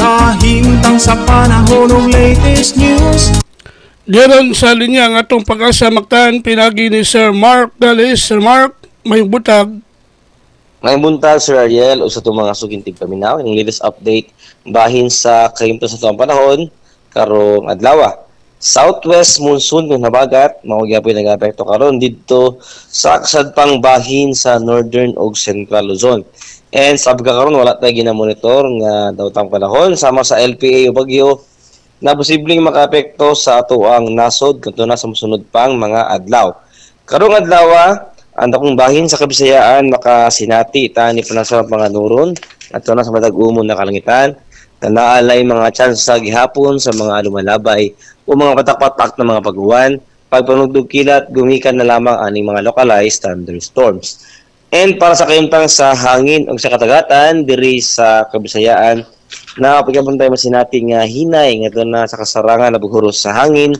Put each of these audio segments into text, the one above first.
kahimtang sa panahon ng latest news. Diyan sa linya ang atong pag-asa maktan pinagi ni Sir Mark Gales. Sir Mark, may butag. May buntag, Sir Ariel, o sa itong mga sugintig paminaw, yung latest update bahin sa kahimtang sa itong panahon, karong adlaw. Southwest monsoon ng nabagat, maugyapon nag-apekto karon dito sa kasadpang bahin sa Northern ug Central Luzon. And sabi ka karon wala tayo ginamonitor nga daw tang panahon sama sa LPA o bagyo na posibleng makaapekto sa ato ang nasod kanto na sa mosunod pang mga adlaw. Karong adlaw, ang dakong bahin sa Kabisayaan makasinati tani panasa mga nuron adto na sa madag-umon na kalangitan na naalay mga chance sa gihapon sa mga lumalabay o mga patak-patak na mga pag-uwan, pagpanugdog kilat, gumikan na lamang aning mga localized thunderstorms. And para sa kayuntang sa hangin o sa katagatan diri sa Kabisayaan, na pagkabon tayo masinati nga hinay nga ito na sa kasarangan na bughuros sa hangin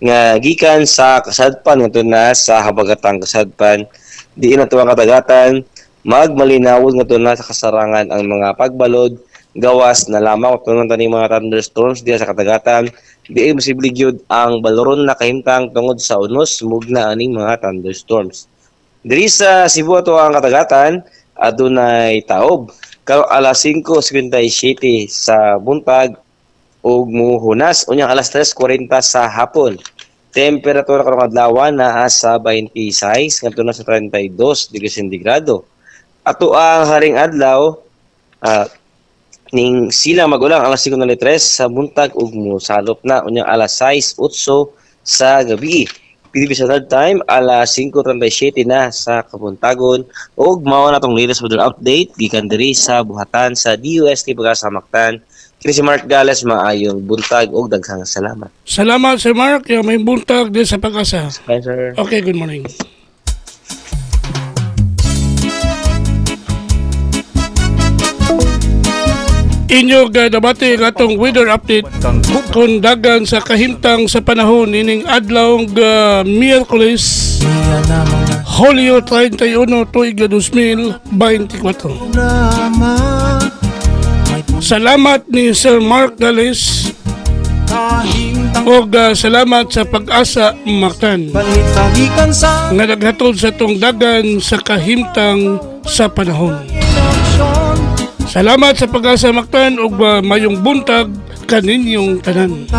nga gikan sa kasadpan nga ito na sa habagatang kasadpan diin na ito ang katagatan magmalinawod nga ito na sa kasarangan ang mga pagbalod gawas na lamang ito ng taning mga thunderstorms diya sa katagatan diin posible gyud ang baloron na kahimtang tungod sa unos mugna aning mga thunderstorms. Diri sa Cebu ito ang katagatan adunay taob karo alas 5:57 sa buntag ug muhunas unyang alas 3:40 sa hapon. Temperatura karong adlaw naa sa 26 ngadto na sa 32 degrees sentigrado. Ato ang haring adlaw ning sila magulang alas 5:03 sa buntag ug musalop na unyang alas 6:08 sa gabi. PDB Standard Time, alas 5:37 na sa kabuntagon. Ug mao na tong latest weather update gikan diri sa buhatan sa DUST Pag-asa Mactan. Kini si Mark Gales, maayong buntag ug daghang salamat. Salamat Sir Mark, may buntag din sa Pag-asa. Bye, sir. Okay, good morning. Inyo gadabati ang atong weather update kung dagan sa kahimtang sa panahon ining adlaw Miyerkules Hulyo 31 tuig 2024. Salamat ni Sir Mark Gales o salamat sa Pag-asa Mactan nga naghatod sa tong dagan sa kahimtang sa panahon. Salamat sa Pag-asa Mactan ug mayong buntag kaninyong tanan.